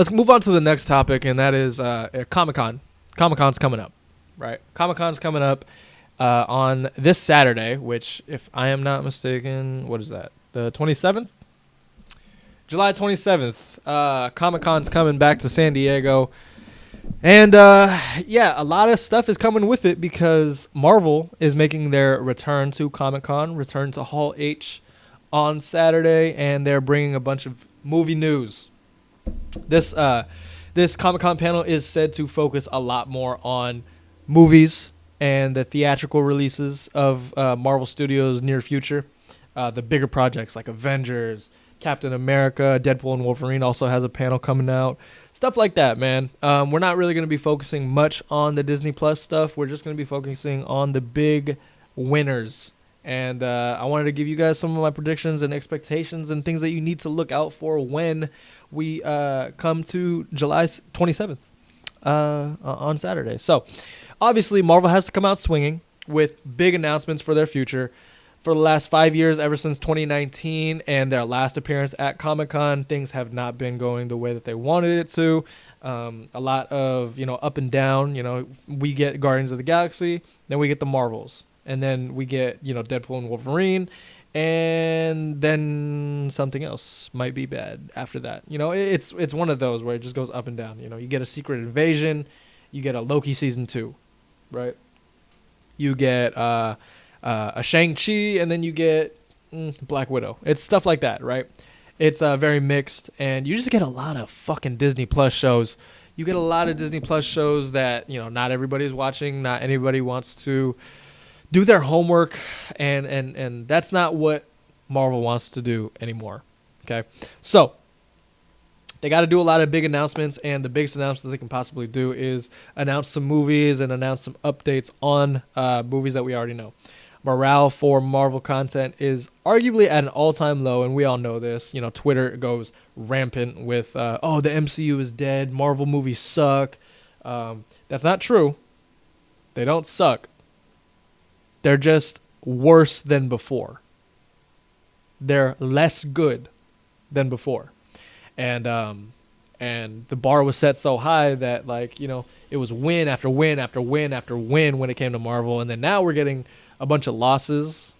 let's move on to the next topic, and that is Comic-Con. Comic-Con's coming up, right? Comic-Con's coming up on this Saturday, which, if I am not mistaken, what is that? The 27th? July 27th. Comic-Con's coming back to San Diego. And, yeah, a lot of stuff is coming with it because Marvel is making their return to Comic-Con, return to Hall H on Saturday, and they're bringing a bunch of movie news. This Comic-Con panel is said to focus a lot more on movies and the theatrical releases of Marvel Studios' near future. The bigger projects like Avengers, Captain America, Deadpool and Wolverine also has a panel coming out. Stuff like that, man. We're not really going to be focusing much on the Disney Plus stuff. We're just going to be focusing on the big winners. And I wanted to give you guys some of my predictions and expectations and things that you need to look out for when we come to July 27th on Saturday. So, obviously, Marvel has to come out swinging with big announcements for their future. For the last 5 years, ever since 2019 and their last appearance at Comic-Con, things have not been going the way that they wanted it to. A lot of, up and down. We get Guardians of the Galaxy, then we get the Marvels. And then we get, Deadpool and Wolverine. And then something else might be bad after that. It's one of those where it just goes up and down. You get a Secret Invasion. You get a Loki Season 2, right? You get a Shang-Chi, and then you get Black Widow. It's stuff like that, right? It's very mixed, and you just get a lot of fucking Disney Plus shows. You get a lot of Disney Plus shows that, not everybody's watching, not anybody wants to do their homework, and that's not what Marvel wants to do anymore, okay? So, they got to do a lot of big announcements, and the biggest announcement they can possibly do is announce some movies and announce some updates on movies that we already know. Morale for Marvel content is arguably at an all-time low, and we all know this. Twitter goes rampant with, the MCU is dead, Marvel movies suck. That's not true. They don't suck. They're just worse than before. They're less good than before. And the bar was set so high that, it was win after win after win after win when it came to Marvel. And then now we're getting a bunch of losses.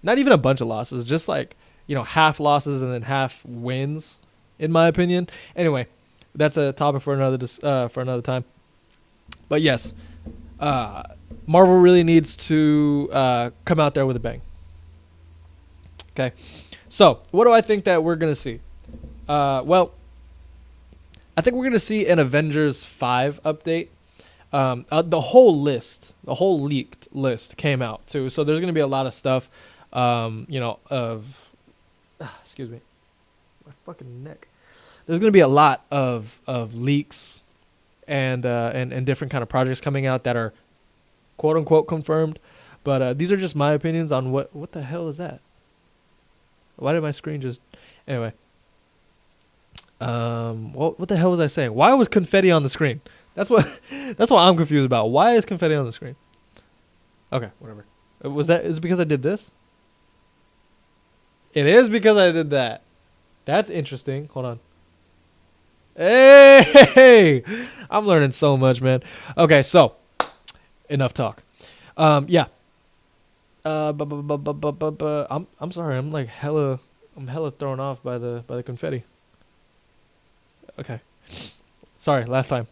Not even a bunch of losses, just half losses and then half wins, in my opinion. Anyway, that's a topic for another time. But yes, Marvel really needs to come out there with a bang. Okay, so what do I think that we're gonna see? Well, I think we're gonna see an Avengers 5 update. The whole leaked list came out too. So there's gonna be a lot of stuff, excuse me, my fucking neck. There's gonna be a lot of leaks and different kind of projects coming out that are quote unquote confirmed. But these are just my opinions on what the hell is that? Why did my screen just anyway? What the hell was I saying? Why was confetti on the screen? That's what I'm confused about. Why is confetti on the screen? Okay, whatever. Is it because I did this? It is because I did that. That's interesting. Hold on. Hey, I'm learning so much, man. Okay, so enough talk. Yeah. I'm sorry. I'm hella thrown off by the confetti. Okay. Sorry, last time.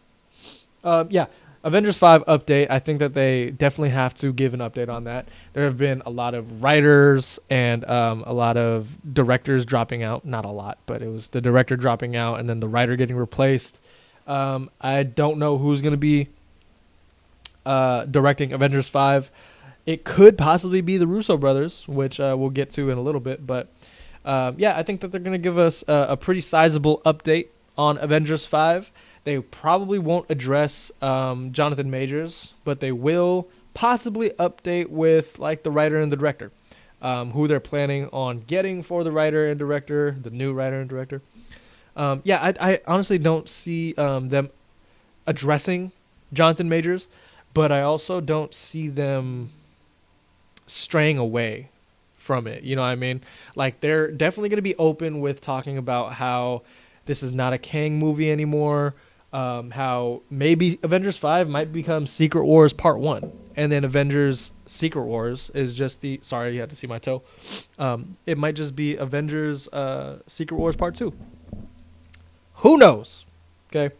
Yeah, Avengers 5 update. I think that they definitely have to give an update on that. There have been a lot of writers and a lot of directors dropping out. Not a lot, but it was the director dropping out and then the writer getting replaced. I don't know who's going to be directing Avengers 5. It could possibly be the Russo brothers, which we'll get to in a little bit. But, yeah, I think that they're going to give us a pretty sizable update on Avengers 5. They probably won't address Jonathan Majors, but they will possibly update with the writer and the director, who they're planning on getting for the writer and director, the new writer and director. Yeah, I honestly don't see them addressing Jonathan Majors, but I also don't see them straying away from it. You know what I mean? They're definitely going to be open with talking about how this is not a Kang movie anymore. How maybe Avengers 5 might become Secret Wars Part 1. And then Avengers Secret Wars is just the... Sorry, you had to see my toe. It might just be Avengers Secret Wars Part 2. Who knows? Okay.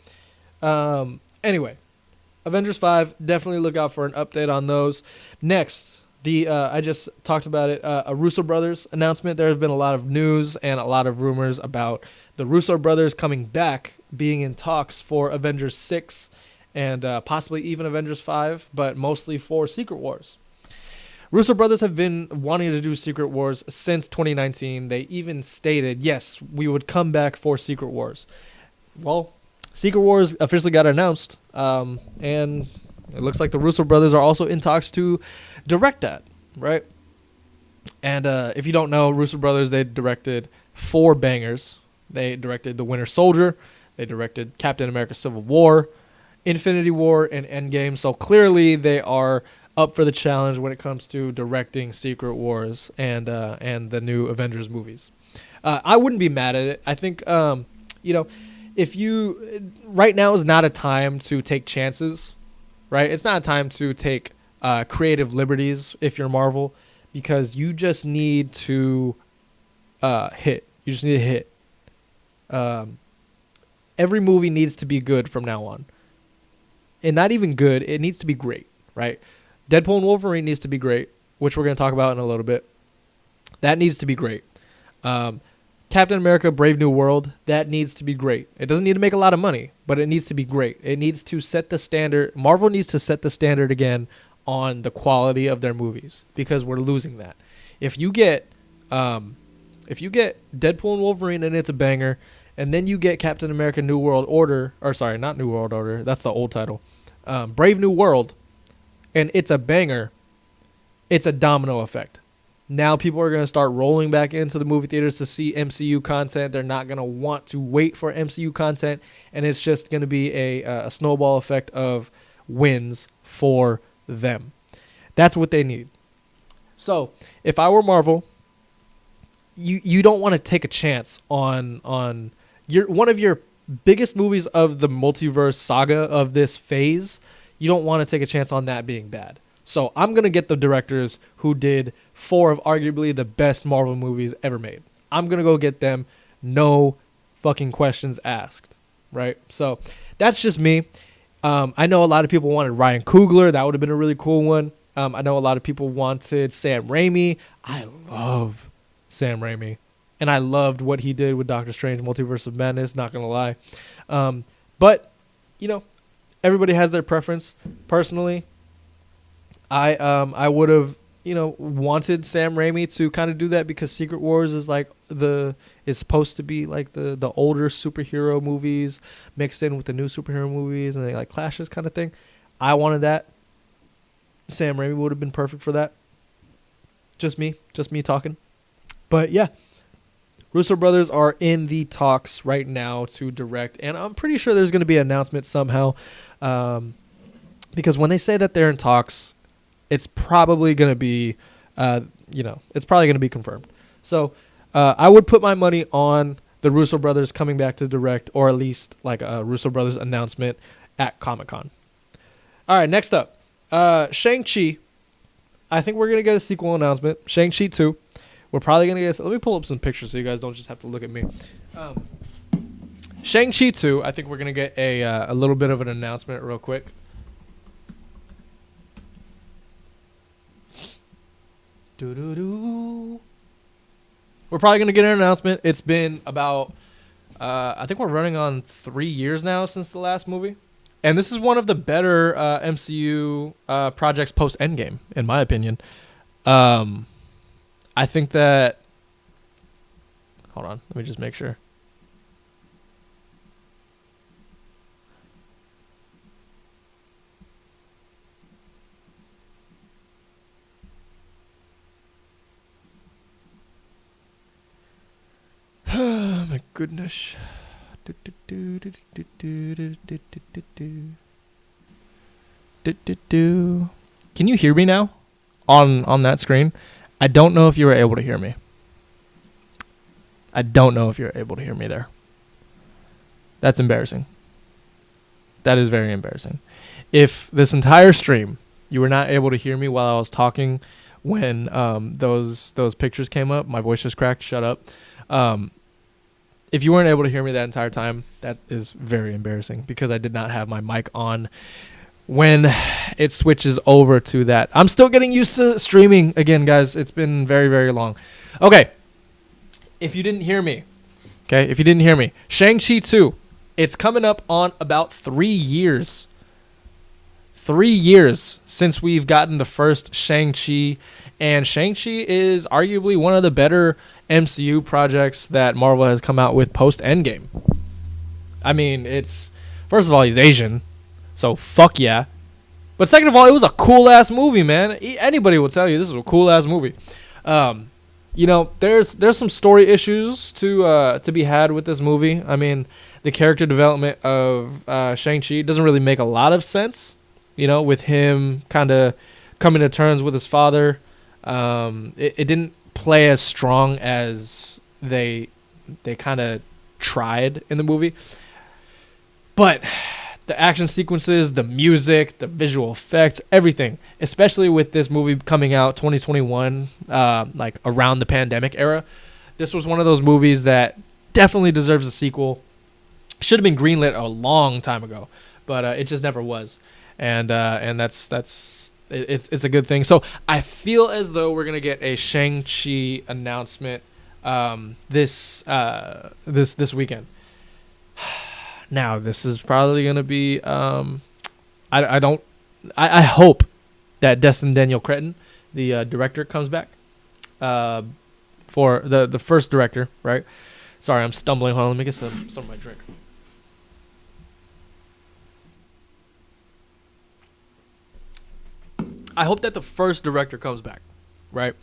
Anyway, Avengers 5, definitely look out for an update on those. Next, I just talked about it, a Russo Brothers announcement. There has been a lot of news and a lot of rumors about the Russo Brothers coming back, being in talks for Avengers 6 and possibly even Avengers 5, but mostly for Secret Wars. Russo Brothers have been wanting to do Secret Wars since 2019. They even stated, yes, we would come back for Secret Wars. Well, Secret Wars officially got announced, and it looks like the Russo Brothers are also in talks to direct that, right? And if you don't know, Russo Brothers, they directed 4 bangers. They directed The Winter Soldier. They directed Captain America Civil War, Infinity War, and Endgame. So clearly they are up for the challenge when it comes to directing Secret Wars and the new Avengers movies. I wouldn't be mad at it. I think, if you... Right now is not a time to take chances, right? It's not a time to take creative liberties if you're Marvel, because you just need to hit. You just need to hit. Every movie needs to be good from now on. And not even good, it needs to be great, right? Deadpool and Wolverine needs to be great, which we're going to talk about in a little bit. That needs to be great. Captain America Brave New World, that needs to be great. It doesn't need to make a lot of money, but it needs to be great. It needs to set the standard. Marvel needs to set the standard again on the quality of their movies, because we're losing that. If you get Deadpool and Wolverine and it's a banger, and then you get Captain America New World Order, or sorry, not New World Order, that's the old title, Brave New World, and it's a banger, it's a domino effect. Now people are going to start rolling back into the movie theaters to see MCU content. They're not going to want to wait for MCU content, and it's just going to be a snowball effect of wins for them. That's what they need. So if I were Marvel, you don't want to take a chance on one of your biggest movies of the multiverse saga of this phase. You don't want to take a chance on that being bad. So I'm going to get the directors who did 4 of arguably the best Marvel movies ever made. I'm going to go get them. No fucking questions asked. Right? So that's just me. I know a lot of people wanted Ryan Coogler. That would have been a really cool one. I know a lot of people wanted Sam Raimi. I love Sam Raimi. And I loved what he did with Doctor Strange Multiverse of Madness. Not going to lie. But, everybody has their preference. Personally, I would have, wanted Sam Raimi to kind of do that, because Secret Wars is like is supposed to be like the older superhero movies mixed in with the new superhero movies, and they like clashes kind of thing. I wanted that. Sam Raimi would have been perfect for that. Just me talking. But yeah, Russo Brothers are in the talks right now to direct, and I'm pretty sure there's going to be an announcement somehow, because when they say that they're in talks, it's probably going to be, it's probably going to be confirmed. So I would put my money on the Russo Brothers coming back to direct, or at least like a Russo Brothers announcement at Comic-Con. All right, next up, Shang-Chi. I think we're going to get a sequel announcement. Shang-Chi 2. We're probably going to get... Let me pull up some pictures so you guys don't just have to look at me. Shang-Chi 2, I think we're going to get a little bit of an announcement real quick. We're probably going to get an announcement. It's been about... I think we're running on 3 years now since the last movie. And this is one of the better MCU projects post-Endgame, in my opinion. I think that... Hold on. Let me just make sure. Oh, my goodness. Can you hear me now on that screen? I don't know if you were able to hear me. I don't know if you're able to hear me there. That's embarrassing. That is very embarrassing. If this entire stream you were not able to hear me while I was talking when those pictures came up, my voice just cracked. Shut up. If you weren't able to hear me that entire time, that is very embarrassing because I did not have my mic on when it switches over to that. I'm still getting used to streaming again, guys. It's been very, very long. Okay. If you didn't hear me, Shang-Chi 2, it's coming up on about 3 years. 3 years since we've gotten the first Shang-Chi, and Shang-Chi is arguably one of the better MCU projects that Marvel has come out with post-Endgame. I mean, first of all, he's Asian, so fuck yeah. But second of all, it was a cool-ass movie, man. Anybody will tell you this is a cool-ass movie. There's some story issues to be had with this movie. I mean, the character development of Shang-Chi doesn't really make a lot of sense, with him kind of coming to terms with his father. It didn't play as strong as they kind of tried in the movie. But the action sequences, the music, the visual effects, everything, especially with this movie coming out 2021, like around the pandemic era, this was one of those movies that definitely deserves a sequel. Should have been greenlit a long time ago, but it just never was. And it's a good thing. So I feel as though we're gonna get a Shang-Chi announcement this weekend. Now this is probably gonna be I hope that Destin Daniel Cretton, the director, comes back for the first director, right? Sorry, I'm stumbling. Hold on, let me get some of my drink. I hope that the first director comes back, right?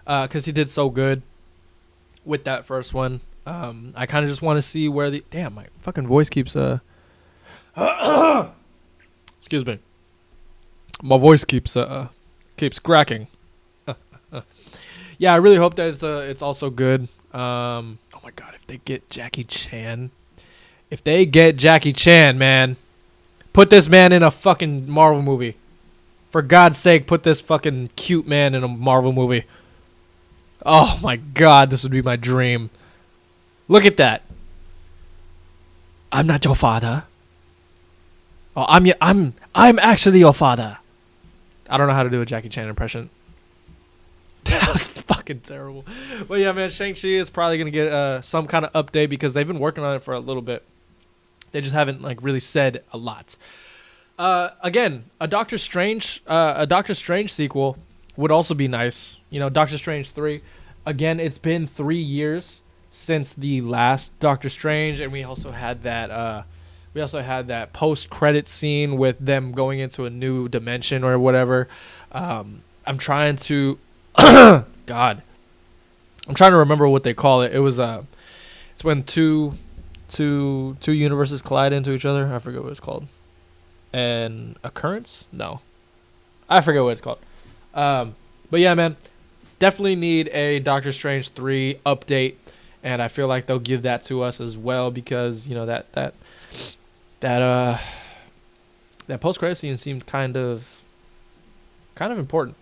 Because he did so good with that first one. I kind of just want to see where my fucking voice keeps excuse me. My voice keeps cracking. Yeah, I really hope that it's also good. Oh my god, if they get Jackie Chan, man, put this man in a fucking Marvel movie. For God's sake, put this fucking cute man in a Marvel movie. Oh my god, this would be my dream. Look at that. I'm not your father. Oh, I'm actually your father. I don't know how to do a Jackie Chan impression. That was fucking terrible. But yeah, man, Shang-Chi is probably gonna get some kind of update because they've been working on it for a little bit. They just haven't really said a lot. Again, a Doctor Strange sequel would also be nice. Doctor Strange 3. Again, it's been 3 years since the last Doctor Strange, and we also had that post-credit scene with them going into a new dimension or whatever. I'm trying to I'm trying to remember what they call it. It was it's when two universes collide into each other. I forget what it's called. An occurrence? No, I forget what it's called. But yeah, man, definitely need a Doctor Strange 3 update, and I feel like they'll give that to us as well because that post credit scene seemed kind of important.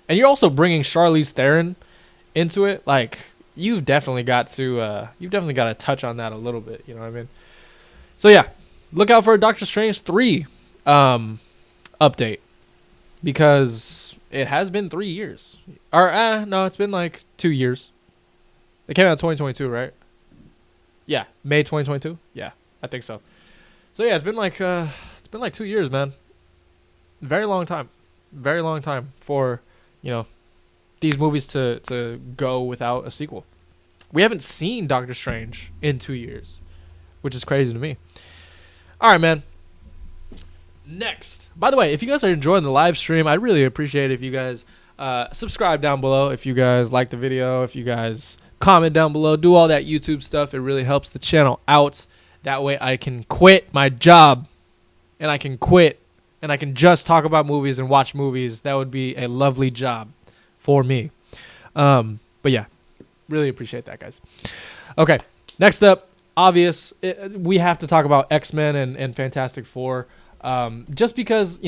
And you're also bringing Charlize Theron into it. Like, you've definitely got to touch on that a little bit. You know what I mean? So yeah, look out for a Doctor Strange 3 update because it has been 3 years. Or no, it's been like 2 years. It came out in 2022, right? Yeah, May 2022. Yeah, I think so. So yeah, it's been like 2 years, man. Very long time for these movies to go without a sequel. We haven't seen Doctor Strange in 2 years, which is crazy to me. All right, man. Next. By the way, if you guys are enjoying the live stream, I'd really appreciate it if you guys subscribe down below. If you guys like the video, if you guys comment down below, do all that YouTube stuff. It really helps the channel out. That way I can quit my job and I can just talk about movies and watch movies. That would be a lovely job for me. But yeah, really appreciate that, guys. Okay. Next up, obvious, we have to talk about X-Men and Fantastic Four. Just because,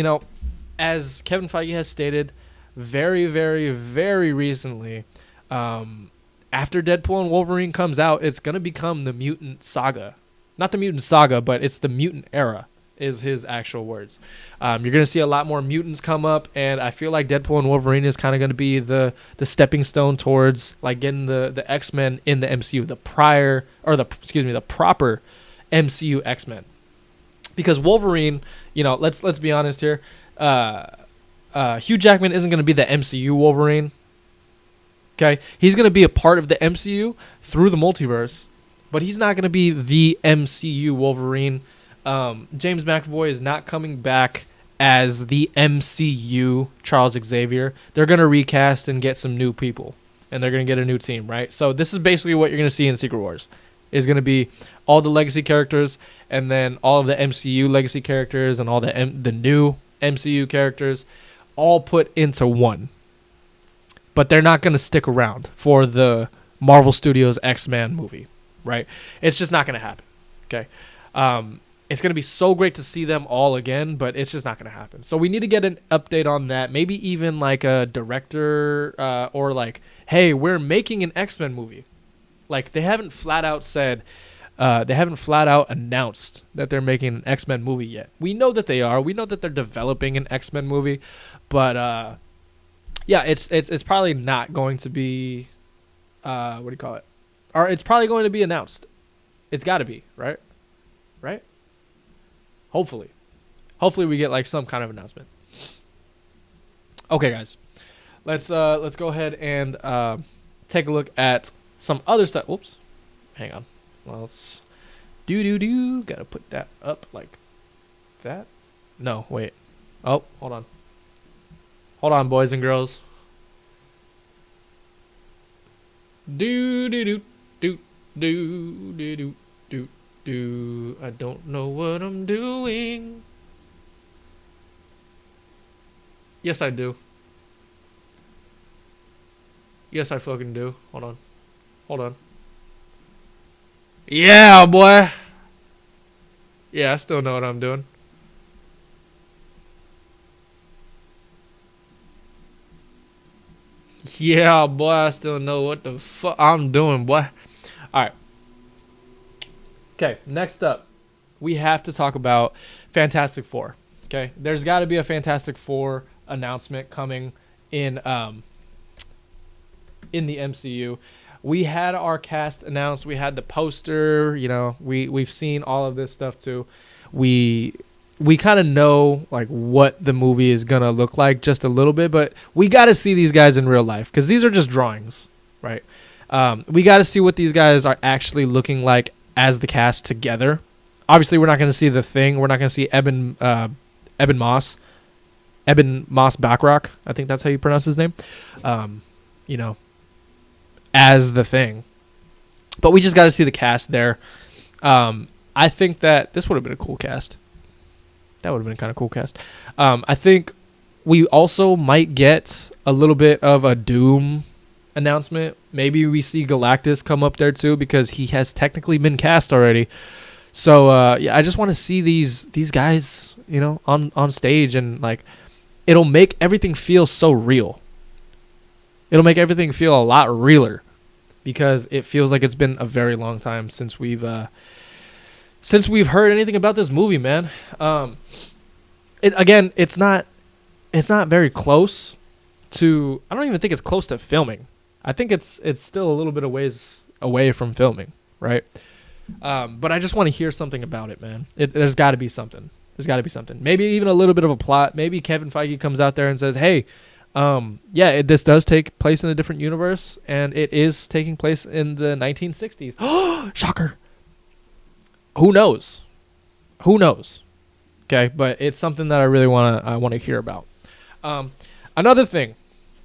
as Kevin Feige has stated very, very, very recently, after Deadpool and Wolverine comes out, it's going to become the mutant saga. Not the mutant saga, but it's the mutant era, is his actual words. You're going to see a lot more mutants come up, and I feel like Deadpool and Wolverine is kind of going to be the stepping stone towards like getting the X-Men in the MCU, the proper MCU X-Men. Because Wolverine, let's be honest here, Hugh Jackman isn't going to be the MCU Wolverine. Okay, he's going to be a part of the MCU through the multiverse, but he's not going to be the MCU Wolverine. James McAvoy is not coming back as the MCU Charles Xavier. They're going to recast and get some new people, and they're going to get a new team, right? So this is basically what you're going to see in Secret Wars. Is going to be all the legacy characters, and then all of the MCU legacy characters, and all the new MCU characters, all put into one. But they're not going to stick around for the Marvel Studios X-Men movie, right? It's just not going to happen, okay? It's going to be so great to see them all again, but it's just not going to happen. So we need to get an update on that. Maybe even like a director or like, hey, we're making an X-Men movie. Like they haven't flat out announced that they're making an X-Men movie yet. We know that they are. We know that they're developing an X-Men movie, but yeah, it's probably not going to be what do you call it? Or it's probably going to be announced. It's got to be, right? Right? Hopefully we get like some kind of announcement. Okay, guys, let's go ahead and take a look at some other stuff. Whoops, hang on. Well, let's gotta put that up like that. No, wait. Oh, hold on, boys and girls. Do. I don't know what I'm doing. Yes, I do. Yes, I fucking do. Hold on. Yeah, boy. Yeah, I still know what I'm doing. Yeah, boy, I still know what the fuck I'm doing, boy. All right. Okay, next up, we have to talk about Fantastic Four. Okay, there's got to be a Fantastic Four announcement coming in the MCU. We had our cast announced. We had the poster. We've seen all of this stuff too. We kind of know like what the movie is gonna look like just a little bit, but we got to see these guys in real life because these are just drawings, right? We got to see what these guys are actually looking like as the cast together. Obviously, we're not going to see the Thing. We're not going to see Eben Moss Backrack. I think that's how you pronounce his name. As the Thing. But we just got to see the cast there. I think that this would have been a cool cast. That would have been a kind of cool cast. I think we also might get a little bit of a Doom announcement. Maybe we see Galactus come up there too because he has technically been cast already. So yeah, I just want to see these guys, on stage, and like it'll make everything feel so real. It'll make everything feel a lot realer because it feels like it's been a very long time since we've heard anything about this movie, man. It's not very close to. I don't even think it's close to filming. I think it's still a little bit of ways away from filming, right? But I just want to hear something about it, man. There's got to be something. Maybe even a little bit of a plot. Maybe Kevin Feige comes out there and says, "Hey, this does take place in a different universe, and it is taking place in the 1960s." Shocker. Who knows? Okay, but it's something that I really want to hear about. Another thing.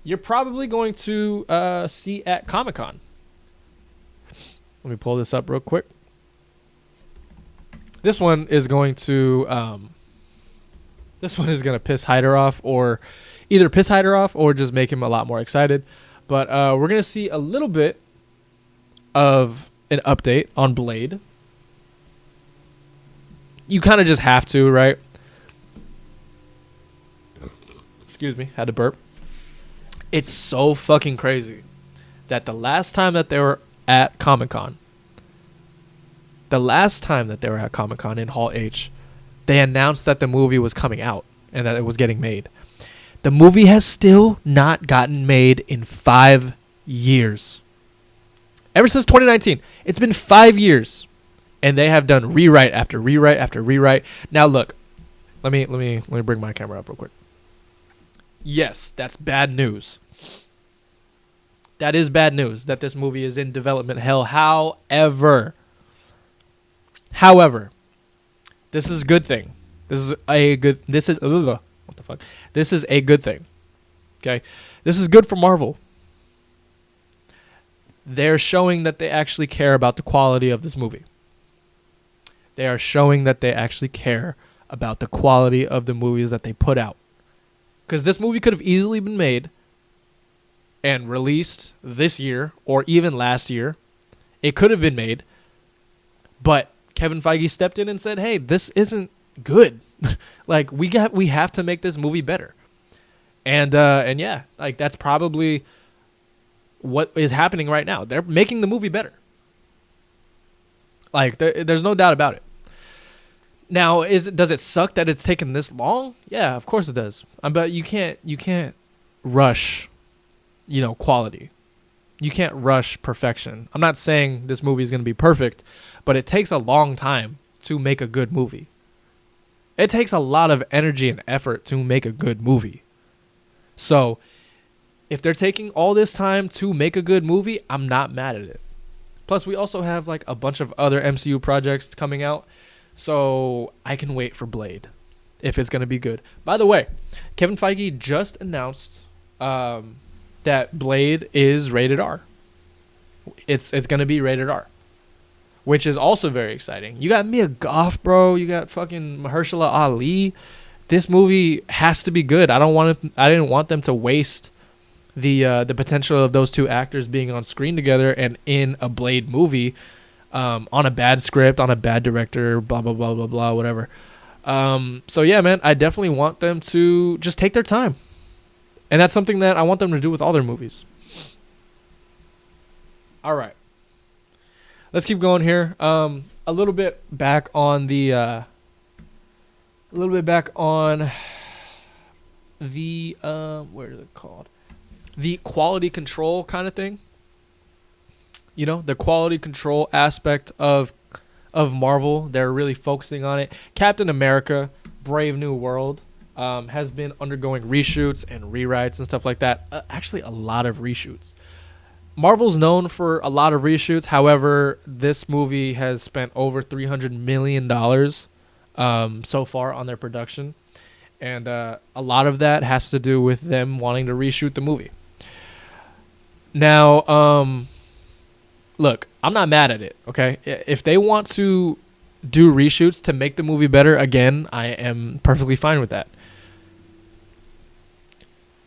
You're probably going to see at Comic-Con. Let me pull this up real quick. This one is going to piss Hyder off, or either piss Hyder off or just make him a lot more excited. But we're going to see a little bit of an update on Blade. You kind of just have to, right? Excuse me, had to burp. It's so fucking crazy that the last time that they were at Comic-Con, in Hall H, they announced that the movie was coming out and that it was getting made. The movie has still not gotten made in 5 years. Ever since 2019. It's been 5 years. And they have done rewrite after rewrite after rewrite. Now look, let me bring my camera up real quick. Yes, that's bad news. That is bad news that this movie is in development hell. However, this is a good thing. This is a good thing. Okay? This is good for Marvel. They're showing that they actually care about the quality of this movie. They are showing that they actually care about the quality of the movies that they put out. Because this movie could have easily been made and released this year or even last year. It could have been made. But Kevin Feige stepped in and said, hey, this isn't good. Like, we have to make this movie better. And yeah, like, that's probably what is happening right now. They're making the movie better. Like, there's no doubt about it. Now, does it suck that it's taken this long? Yeah, of course it does. But you can't rush, quality. You can't rush perfection. I'm not saying this movie is going to be perfect, but it takes a long time to make a good movie. It takes a lot of energy and effort to make a good movie. So, if they're taking all this time to make a good movie, I'm not mad at it. Plus, we also have like a bunch of other MCU projects coming out. So I can wait for Blade if it's going to be good. By the way, Kevin Feige just announced that Blade is rated R. It's going to be rated R, which is also very exciting. You got Mia Goth, bro. You got fucking Mahershala Ali. This movie has to be good. I didn't want them to waste the potential of those two actors being on screen together and in a Blade movie. On a bad script, on a bad director, blah, blah, blah, blah, blah, whatever. So, yeah, man, I definitely want them to just take their time. And that's something that I want them to do with all their movies. All right. Let's keep going here. A little bit back on the... where is it called? The quality control kind of thing. The quality control aspect of Marvel, they're really focusing on it. Captain America, Brave New World, has been undergoing reshoots and rewrites and stuff like that. Actually, a lot of reshoots. Marvel's known for a lot of reshoots. However, this movie has spent over $300 million so far on their production. And a lot of that has to do with them wanting to reshoot the movie. Now, look, I'm not mad at it, okay? If they want to do reshoots to make the movie better, again, I am perfectly fine with that.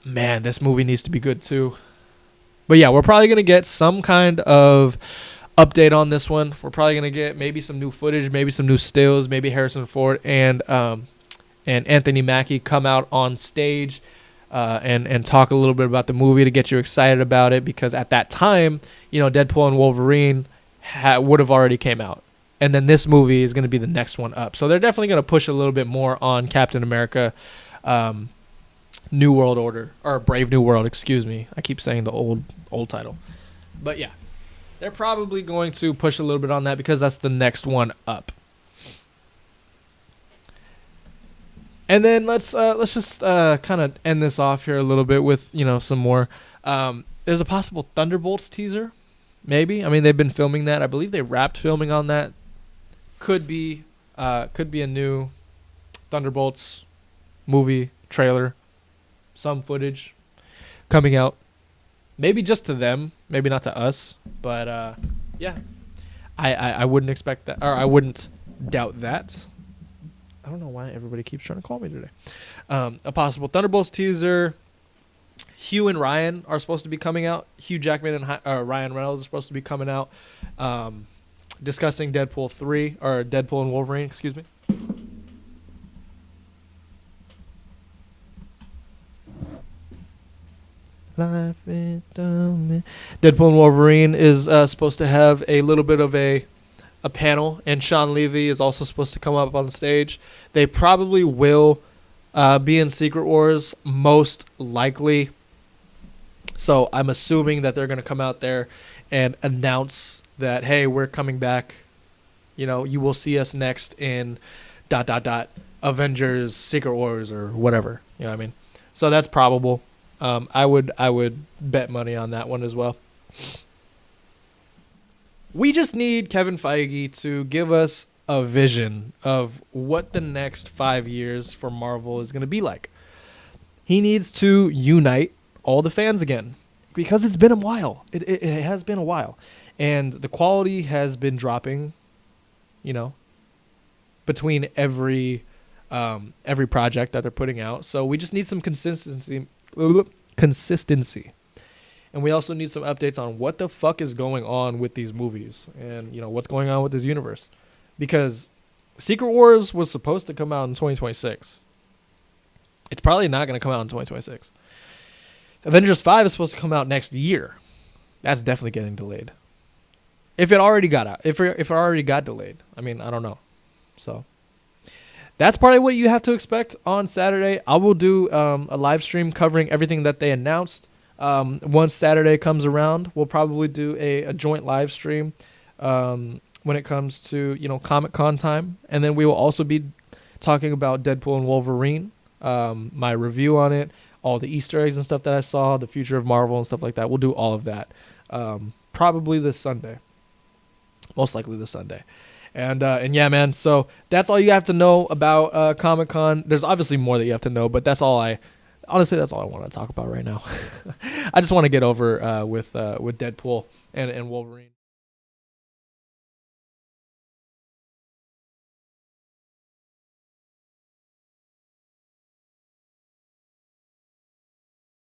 Man, this movie needs to be good too. But yeah, we're probably going to get some kind of update on this one. We're probably going to get maybe some new footage, maybe some new stills, maybe Harrison Ford and Anthony Mackie come out on stage and talk a little bit about the movie to get you excited about it, because at that time, Deadpool and Wolverine would have already came out. And then this movie is going to be the next one up. So they're definitely going to push a little bit more on Captain America, New World Order, or Brave New World, excuse me. I keep saying the old title. But yeah, they're probably going to push a little bit on that because that's the next one up. And then let's just kind of end this off here a little bit with some more. There's a possible Thunderbolts teaser, maybe. I mean, they've been filming that. I believe they wrapped filming on that. Could be a new Thunderbolts movie trailer, some footage coming out. Maybe just to them, maybe not to us. But yeah, I wouldn't expect that, or I wouldn't doubt that. I don't know why everybody keeps trying to call me today. A possible Thunderbolts teaser. Hugh and Ryan are supposed to be coming out. Hugh Jackman and Ryan Reynolds are supposed to be coming out. discussing Deadpool 3 or Deadpool and Wolverine, excuse me. Life is dumb. Deadpool and Wolverine is supposed to have a little bit of a panel, and Sean Levy is also supposed to come up on stage. They probably will be in Secret Wars, most likely. So I'm assuming that they're going to come out there and announce that, hey, we're coming back. You know, you will see us next in ... Avengers, Secret Wars, or whatever. You know what I mean? So that's probable. I would bet money on that one as well. We just need Kevin Feige to give us a vision of what the next 5 years for Marvel is going to be like. He needs to unite all the fans again, because it's been a while. It has been a while. And the quality has been dropping, you know, between every project that they're putting out. So we just need some consistency. And we also need some updates on what the fuck is going on with these movies and, you know, what's going on with this universe. Because Secret Wars was supposed to come out in 2026. It's probably not going to come out in 2026. Avengers 5 is supposed to come out next year. That's definitely getting delayed. If it already got out. If it already got delayed. I mean, I don't know. So that's probably what you have to expect on Saturday. I will do a live stream covering everything that they announced. Once Saturday comes around, we'll probably do a joint live stream when it comes to, you know, Comic-Con time. And then we will also be talking about Deadpool and Wolverine, my review on it, all the Easter eggs and stuff that I saw, the future of Marvel and stuff like that. We'll do all of that probably this Sunday. Most likely this Sunday. And yeah, man, so that's all you have to know about Comic-Con. There's obviously more that you have to know, but that's all I want to talk about right now. I just want to get over with Deadpool and Wolverine.